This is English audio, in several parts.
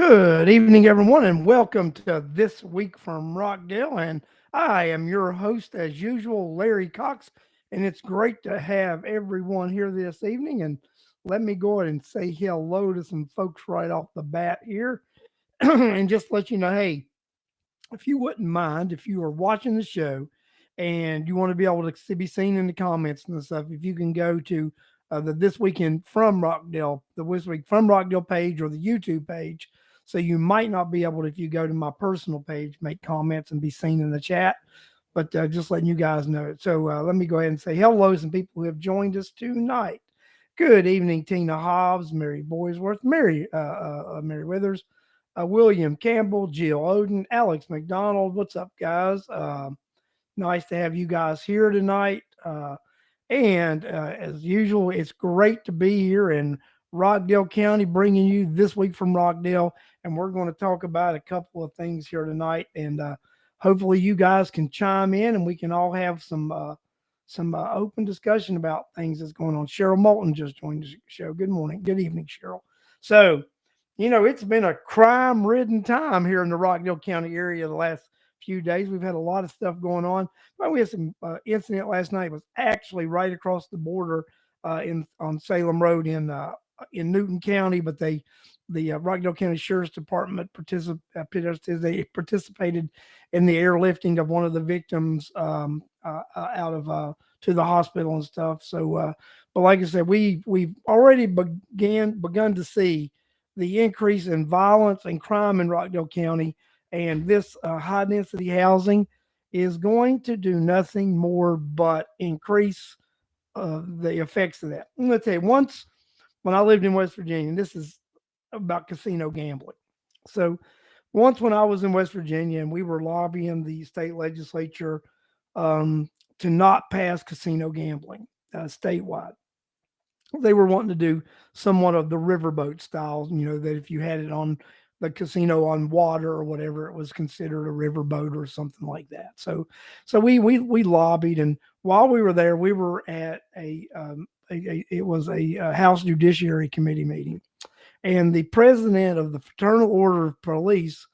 Good evening, everyone, and welcome to This Week from Rockdale. And I am your host, as usual, Larry Cox. And it's great to have everyone here this evening. And let me go ahead and say hello to some folks right off the bat here. And just let you know, hey, if you wouldn't mind, if you are watching the show and you want to be able to be seen in the comments and stuff, if you can go to the This Weekend from Rockdale, the This Week from Rockdale page or the YouTube page. So you might not be able to, if you go to my personal page, make comments and be seen in the chat. But just letting you guys know. So let me go ahead and say hello to some people who have joined us tonight. Good evening, Tina Hobbs, Mary Boysworth, Mary Withers, William Campbell, Jill Oden, Alex McDonald. What's up, guys? Nice to have you guys here tonight. And as usual, it's great to be here in Rockdale County, bringing you This Week from Rockdale. And we're going to talk about a couple of things here tonight. And hopefully, you guys can chime in and we can all have some open discussion about things that's going on. Cheryl Moulton just joined the show. Good morning. Good evening, Cheryl. So, it's been a crime ridden time here in the Rockdale County area the last few days. We've had a lot of stuff going on. But we had some incident last night. It was actually right across the border in on Salem Road in Newton County, but the Rockdale County Sheriff's Department participated in the airlifting of one of the victims out of to the hospital and stuff. So, but like I said, we've already begun to see the increase in violence and crime in Rockdale County, and this high density housing is going to do nothing more but increase the effects of that. I'm going to tell you, once when I lived in West Virginia, and this is about casino gambling. So once when I was in West Virginia and we were lobbying the state legislature to not pass casino gambling statewide, they were wanting to do somewhat of the riverboat style, that if you had it on the casino on water or whatever, it was considered a riverboat or something like that. So we lobbied, and while we were there, we were at it was a House Judiciary Committee meeting, and the president of the Fraternal Order of Police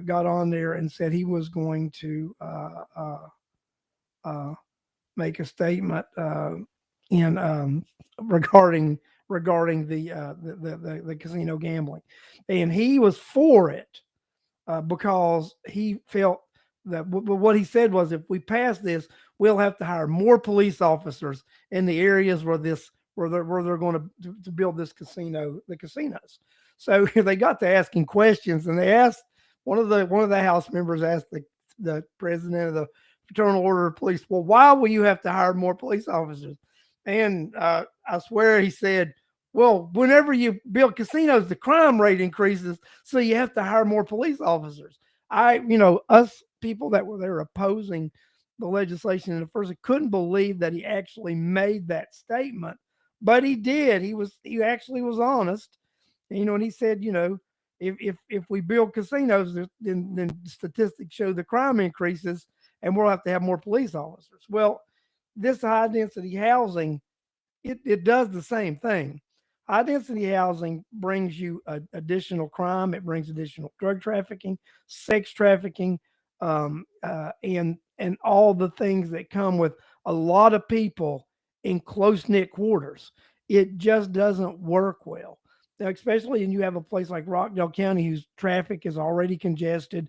got on there and said he was going to uh, make a statement in regarding the casino gambling, and he was for it because he felt that what he said was, if we pass this, we'll have to hire more police officers in the areas where they're going to build the casinos. So they got to asking questions, and they asked one of the House members asked the president of the Fraternal Order of Police, well, why will you have to hire more police officers? And I swear he said, well, whenever you build casinos, the crime rate increases, so you have to hire more police officers. Us people that were there opposing the legislation in the first, I couldn't believe that he actually made that statement, but he did. He actually was honest, and he said, if we build casinos, then statistics show the crime increases, and we'll have to have more police officers. Well, this high density housing, it does the same thing. High density housing brings you additional crime. It brings additional drug trafficking, sex trafficking, and all the things that come with a lot of people in close knit quarters. It just doesn't work well. Now, especially, and you have a place like Rockdale County whose traffic is already congested.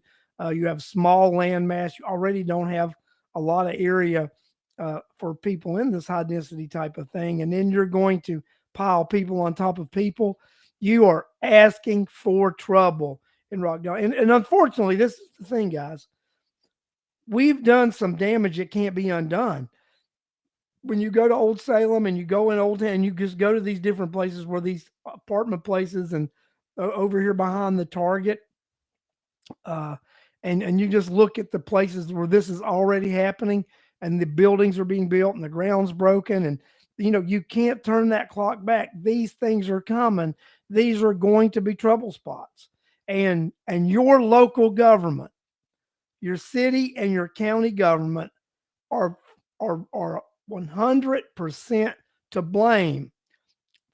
You have small land mass. You already don't have a lot of area for people in this high density type of thing. And then you're going to pile people on top of people. You are asking for trouble in Rockdale. And unfortunately, this is the thing, guys. We've done some damage that can't be undone. When you go to Old Salem and you go in Old Town, you just go to these different places where these apartment places and over here behind the Target, uh, and you just look at the places where this is already happening, and the buildings are being built and the ground's broken, and you can't turn that clock back. These things are coming. These are going to be trouble spots, and your local government, your city and your county government are 100% to blame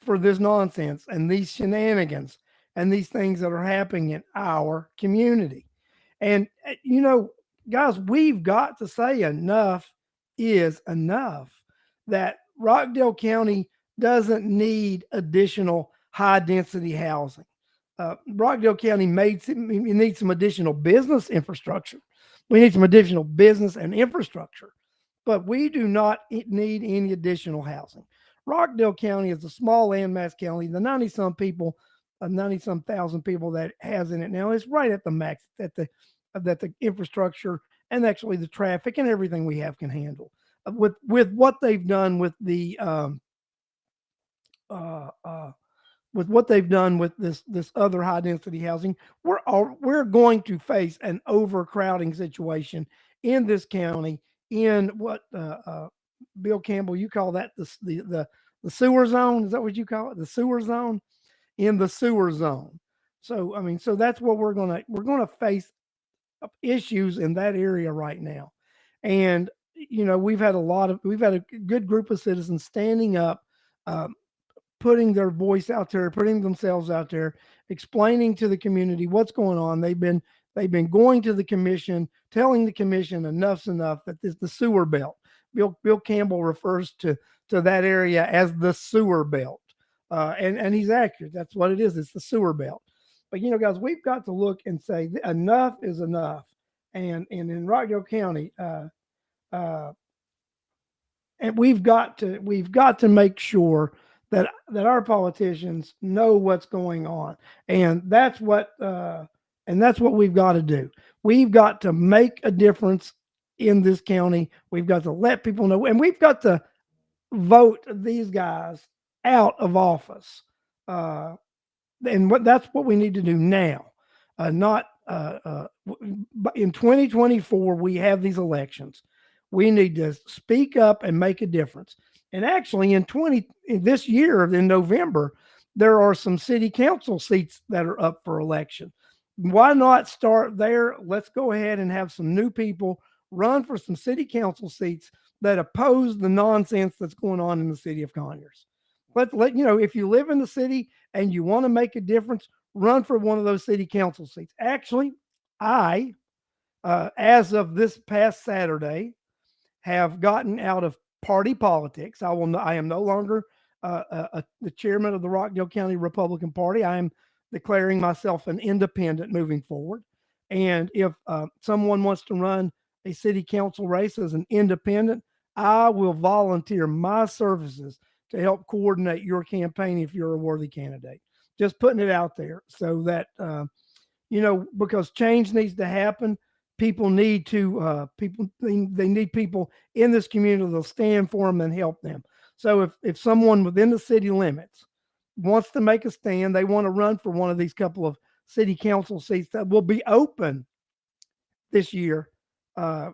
for this nonsense and these shenanigans. and these things that are happening in our community. And, you know, guys, we've got to say enough is enough. That Rockdale County doesn't need additional high density housing. Rockdale County we need some additional business infrastructure. We need some additional business and infrastructure, but we do not need any additional housing. Rockdale County is a small landmass county. The 90 some people, 90 some thousand people that has in it now is right at the max that the infrastructure and actually the traffic and everything we have can handle. With what they've done uh, uh, with what they've done with this other high density housing, we're going to face an overcrowding situation in this county in what Bill Campbell, you call that the sewer zone? Is that what you call it? The sewer zone? In the sewer zone. So I mean, so that's what we're gonna face issues in that area right now. And you know, we've had a good group of citizens standing up, um, putting their voice out there, putting themselves out there, explaining to the community what's going on. They've been going to the commission, telling the commission enough's enough, that this the sewer belt. Bill Campbell refers to that area as the sewer belt, and he's accurate. That's what it is. It's the sewer belt. But you know, guys, we've got to look and say enough is enough. And in Rockdale County, uh, and we've got to make sure that our politicians know what's going on, and that's what we've got to do. We've got to make a difference in this county. We've got to let people know, and we've got to vote these guys out of office. Uh, and that's what we need to do now. Not in 2024, we have these elections. We need to speak up and make a difference. And actually, in this year in November, there are some city council seats that are up for election. Why not start there? Let's go ahead and have some new people run for some city council seats that oppose the nonsense that's going on in the city of Conyers. Let you know, if you live in the city and you want to make a difference, run for one of those city council seats. Actually, I, as of this past Saturday, have gotten out of party politics. I am no longer the chairman of the Rockdale County Republican Party. I am declaring myself an independent moving forward. And if someone wants to run a city council race as an independent, I will volunteer my services to help coordinate your campaign if you're a worthy candidate. Just putting it out there so that because change needs to happen. They need people in this community that'll stand for them and help them. So if someone within the city limits wants to make a stand, they want to run for one of these couple of city council seats that will be open this year, uh,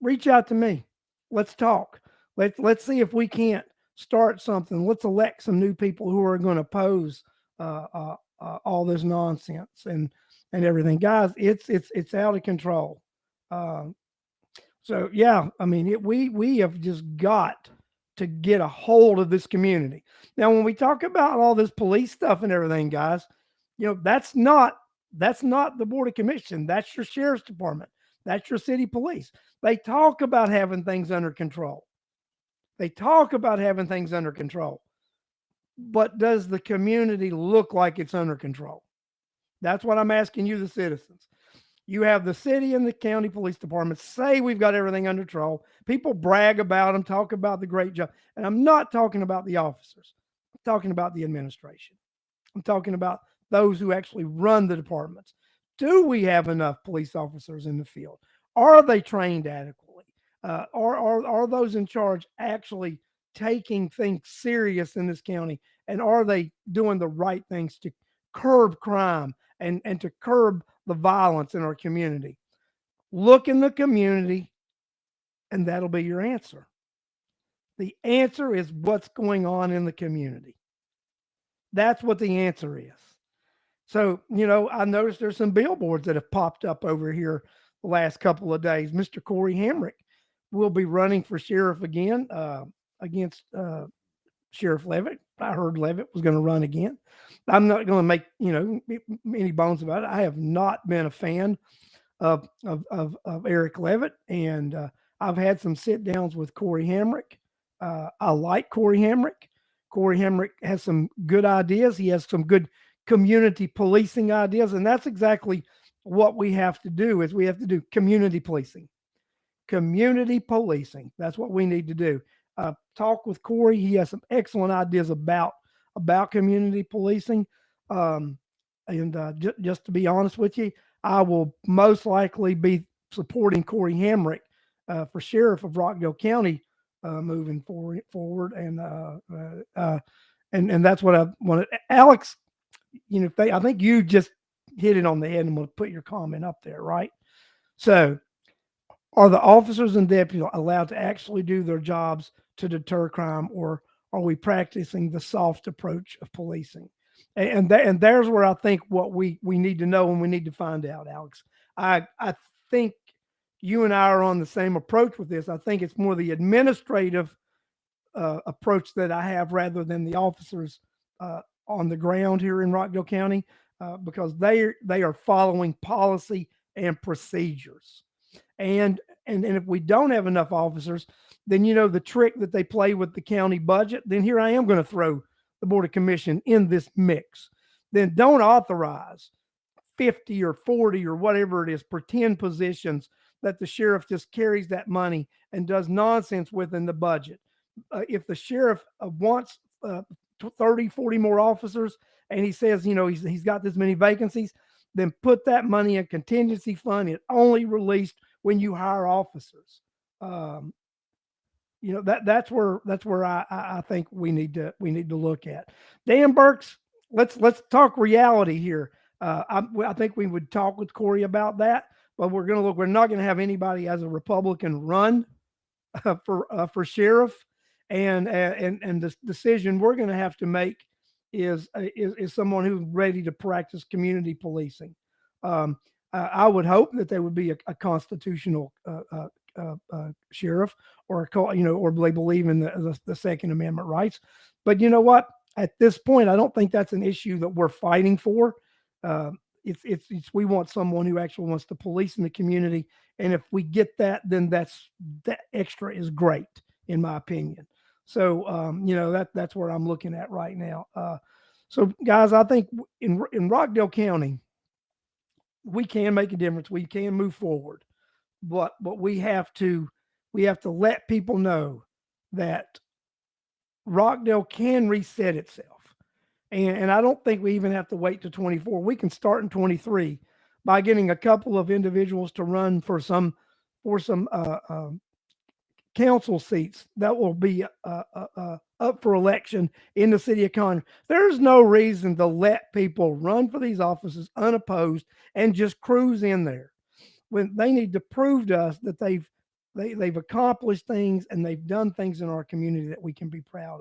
reach out to me. Let's talk. Let's see if we can't start something. Let's elect some new people who are going to oppose all this nonsense and everything, guys. It's out of control. Um, so yeah, I mean, we have just got to get a hold of this community. Now, when we talk about all this police stuff and everything, guys, that's not the board of commission. That's your sheriff's department. That's your city police. They talk about having things under control. They talk about having things under control. But does the community look like it's under control? That's what I'm asking you, the citizens. You have the city and the county police departments say we've got everything under control. People brag about them, talk about the great job. And I'm not talking about the officers. I'm talking about the administration. I'm talking about those who actually run the departments. Do we have enough police officers in the field? Are they trained adequately? Are those in charge actually taking things serious in this county? And are they doing the right things to curb crime and to curb the violence in our community? Look in the community, and that'll be your answer. The answer is what's going on in the community. That's what the answer is. So, I noticed there's some billboards that have popped up over here the last couple of days. Mr. Corey Hamrick will be running for sheriff again against Sheriff Levitt. I heard Levitt was going to run again. I'm not going to make any bones about it. I have not been a fan of Eric Levitt, and I've had some sit downs with Corey Hamrick. I like Corey Hamrick. Corey Hamrick has some good ideas. He has some good community policing ideas, and that's exactly what we have to do. Is we have to do community policing. Community policing. That's what we need to do. Talk with Corey. He has some excellent ideas about community policing. Um, and just to be honest with you, I will most likely be supporting Corey Hamrick for sheriff of Rockdale County moving forward. And that's what I wanted. Alex, I think you just hit it on the head. And I'm going to put your comment up there, right? So, are the officers and deputies allowed to actually do their jobs to deter crime, or are we practicing the soft approach of policing? And there's where I think what we need to know and we need to find out, Alex. I think you and I are on the same approach with this. I think it's more the administrative approach that I have rather than the officers on the ground here in Rockdale County, because they are following policy and procedures. And if we don't have enough officers, then the trick that they play with the county budget, then here I am going to throw the Board of Commission in this mix. Then don't authorize 50 or 40 or whatever it is, pretend positions that the sheriff just carries that money and does nonsense within the budget. If the sheriff wants 30, 40 more officers and he says, he's got this many vacancies, then put that money in contingency fund. It only released when you hire officers. That's where I think we need to look at. Dan Burks, let's talk reality here. I think we would talk with Corey about that, but we're not going to have anybody as a Republican run for sheriff, and the decision we're going to have to make is someone who's ready to practice community policing. I would hope that there would be a constitutional sheriff, or or they believe in the Second Amendment rights. But you know what? At this point, I don't think that's an issue that we're fighting for. It's we want someone who actually wants to police in the community, and if we get that, then that extra is great, in my opinion. So that's where I'm looking at right now. So guys, I think in Rockdale County, we can make a difference. We can move forward, but we have to let people know that Rockdale can reset itself. And I don't think we even have to wait to 24. We can start in 23 by getting a couple of individuals to run for some council seats that will be up for election in the city of Conroe. There's no reason to let people run for these offices unopposed and just cruise in there, when they need to prove to us that they've accomplished things and they've done things in our community that we can be proud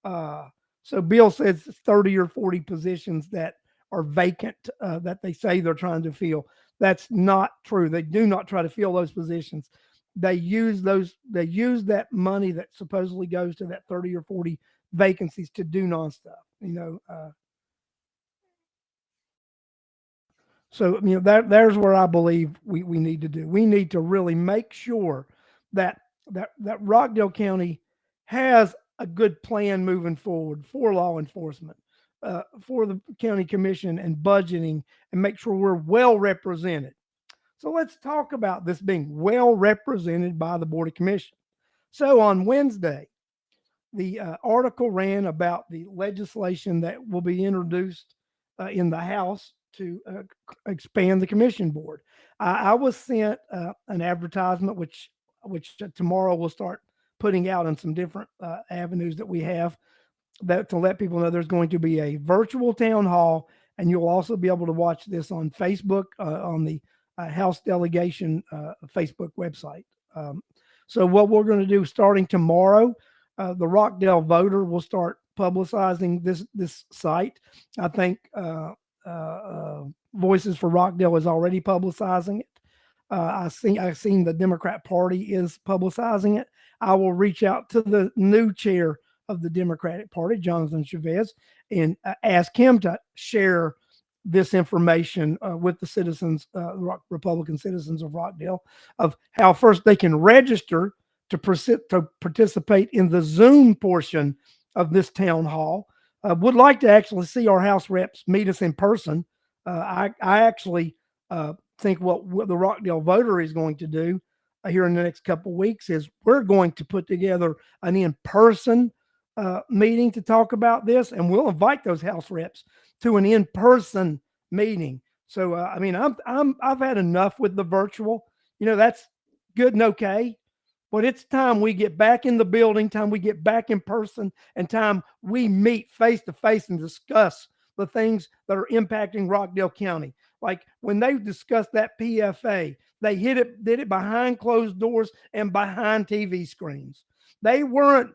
of. So Bill says 30 or 40 positions that are vacant that they say they're trying to fill. That's not true. They do not try to fill those positions. They use that money that supposedly goes to that 30 or 40 vacancies to do non-stuff. So there's where I believe we need to do. We need to really make sure that Rockdale County has a good plan moving forward for law enforcement, for the county commission and budgeting, and make sure we're well represented. So let's talk about this being well represented by the Board of Commission. So on Wednesday, the article ran about the legislation that will be introduced in the House to expand the commission board. I was sent an advertisement, which tomorrow we'll start putting out on some different avenues that we have, that to let people know there's going to be a virtual town hall, and you'll also be able to watch this on Facebook on the House delegation Facebook website. So what we're going to do starting tomorrow, the Rockdale Voter will start publicizing this site. I think Voices for Rockdale is already publicizing it. I've seen the Democrat Party is publicizing it. I will reach out to the new chair of the Democratic Party, Jonathan Chavez, and ask him to share this information with the citizens, Republican citizens of Rockdale, of how first they can register to participate in the Zoom portion of this town hall. Would like to actually see our House reps meet us in person. I actually think what the Rockdale voter is going to do here in the next couple of weeks is we're going to put together an in-person meeting to talk about this, and we'll invite those House reps to an in-person meeting. So I mean, I've had enough with the virtual. That's good and okay, but it's time we get back in the building, time we get back in person, and time we meet face to face and discuss the things that are impacting Rockdale County. Like when they discussed that PFA, they did it behind closed doors and behind TV screens. They weren't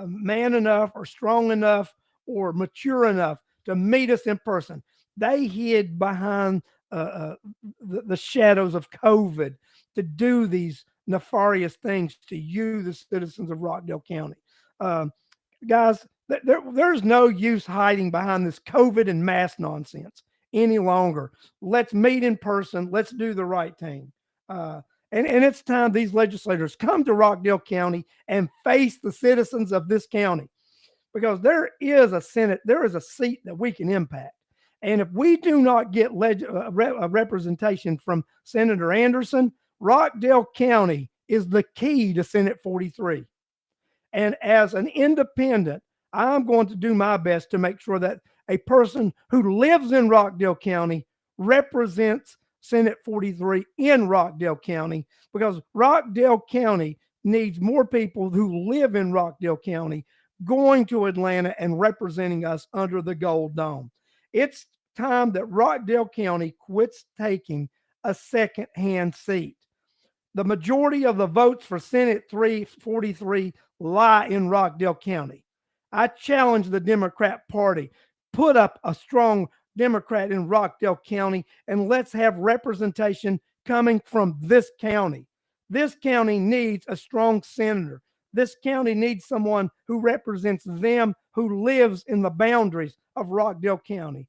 man enough or strong enough or mature enough to meet us in person. They hid behind the shadows of COVID to do these nefarious things to you, the citizens of Rockdale County. Um, Guys, there's no use hiding behind this COVID and mask nonsense any longer. Let's meet in person. Let's do the right thing. And it's time these legislators come to Rockdale County and face the citizens of this county, because there is a Senate, there is a seat that we can impact. And if we do not get representation from Senator Anderson, Rockdale County is the key to Senate 43. And as an independent, I'm going to do my best to make sure that a person who lives in Rockdale County represents Senate 43 in Rockdale County, because Rockdale County needs more people who live in Rockdale County going to Atlanta and representing us under the Gold Dome. It's time that Rockdale County quits taking a second-hand seat. The majority of the votes for Senate 343 lie in Rockdale County. I challenge the Democrat Party. Put up a strong Democrat in Rockdale County, and let's have representation coming from this county. This county needs a strong senator. This county needs someone who represents them, who lives in the boundaries of Rockdale County.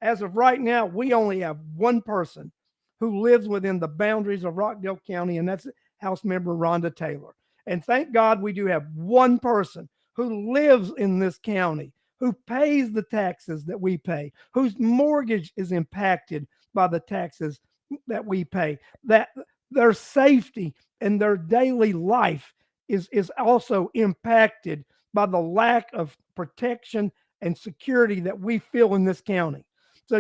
As of right now, we only have one person who lives within the boundaries of Rockdale County, and that's House Member Rhonda Taylor. And thank God we do have one person who lives in this county, who pays the taxes that we pay, whose mortgage is impacted by the taxes that we pay, that their safety and their daily life is also impacted by the lack of protection and security that we feel in this county. So,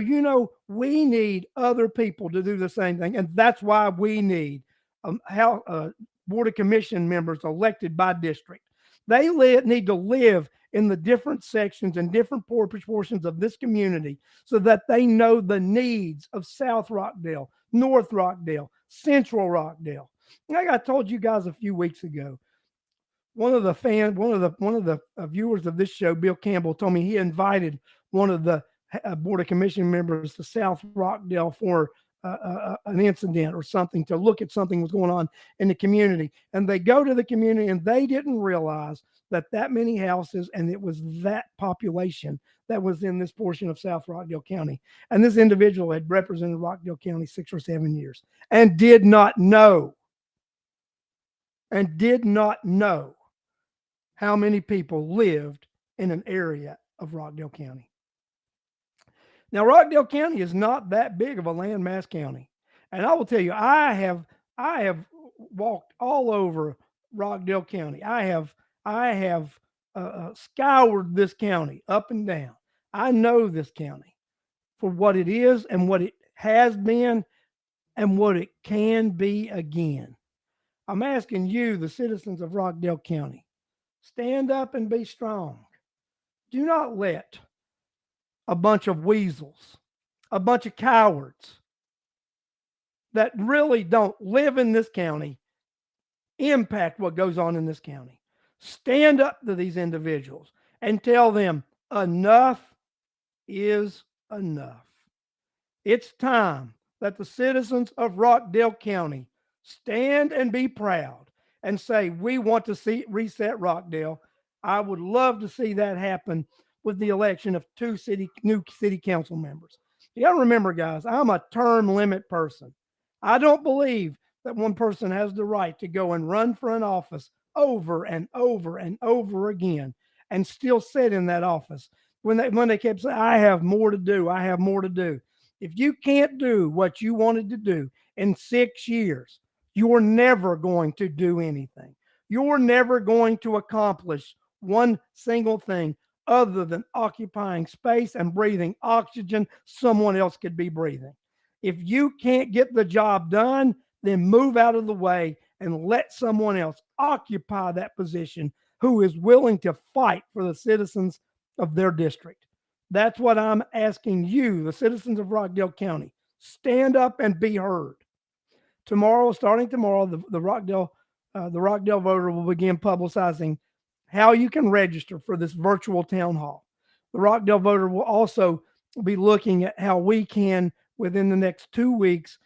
we need other people to do the same thing. And that's why we need Board of Commission members elected by district. They need to live in the different sections and different portions of this community so that they know the needs of South Rockdale, North Rockdale, Central Rockdale. Like I told you guys a few weeks ago, one of the viewers of this show, Bill Campbell, told me he invited one of the Board of Commission members to South Rockdale for an incident or something, to look at something was going on in the community. And they go to the community and they didn't realize that many houses, and it was that population that was in this portion of South Rockdale County. And this individual had represented Rockdale County 6 or 7 years and did not know how many people lived in an area of Rockdale County. Now, Rockdale County is not that big of a landmass county. And I will tell you, I have walked all over Rockdale County. I have scoured this county up and down. I know this county for what it is and what it has been and what it can be again. I'm asking you, the citizens of Rockdale County, stand up and be strong. Do not let a bunch of weasels, a bunch of cowards that really don't live in this county impact what goes on in this county. Stand up to these individuals and tell them enough is enough. It's time that the citizens of Rockdale County stand and be proud and say, we want to reset Rockdale. I would love to see that happen with the election of new city council members. You got to remember, guys, I'm a term limit person. I don't believe that one person has the right to go and run for an office over and over and over again and still sit in that office when they kept saying, I have more to do, I have more to do. If you can't do what you wanted to do in 6 years, you're never going to do anything. You're never going to accomplish one single thing other than occupying space and breathing oxygen someone else could be breathing. If you can't get the job done, then move out of the way and let someone else occupy that position who is willing to fight for the citizens of their district. That's what I'm asking you, the citizens of Rockdale County. Stand up and be heard. Tomorrow, starting tomorrow, the Rockdale voter will begin publicizing how you can register for this virtual town hall. The Rockdale voter will also be looking at how we can, within the next 2 weeks,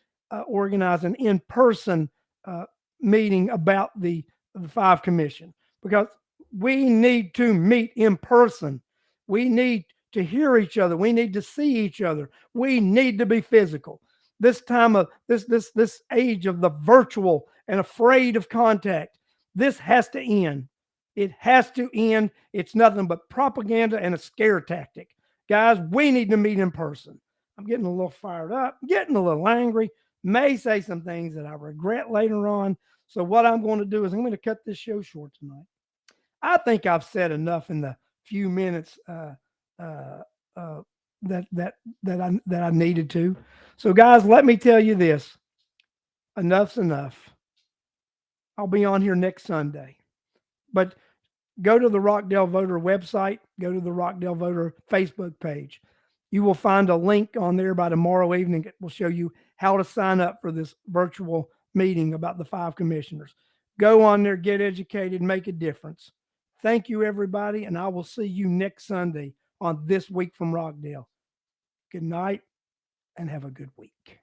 organize an in-person uh, meeting about the five commission, because we need to meet in person. We need to hear each other. We need to see each other. We need to be physical. This time of this age of the virtual and afraid of contact, this has to end. It has to end. It's nothing but propaganda and a scare tactic. Guys, we need to meet in person. I'm getting a little fired up, getting a little angry, may say some things that I regret later on. So, what I'm going to do is I'm going to cut this show short tonight. I think I've said enough in the few minutes uh, uh, that I needed to. So, guys, let me tell you this: enough's enough. I'll be on here next Sunday, but go to the Rockdale Voter website, go to the Rockdale Voter Facebook page. You will find a link on there by tomorrow evening. It will show you how to sign up for this virtual meeting about the five commissioners. Go on there, get educated, make a difference. Thank you, everybody, and I will see you next Sunday on This Week from Rockdale. Good night and have a good week.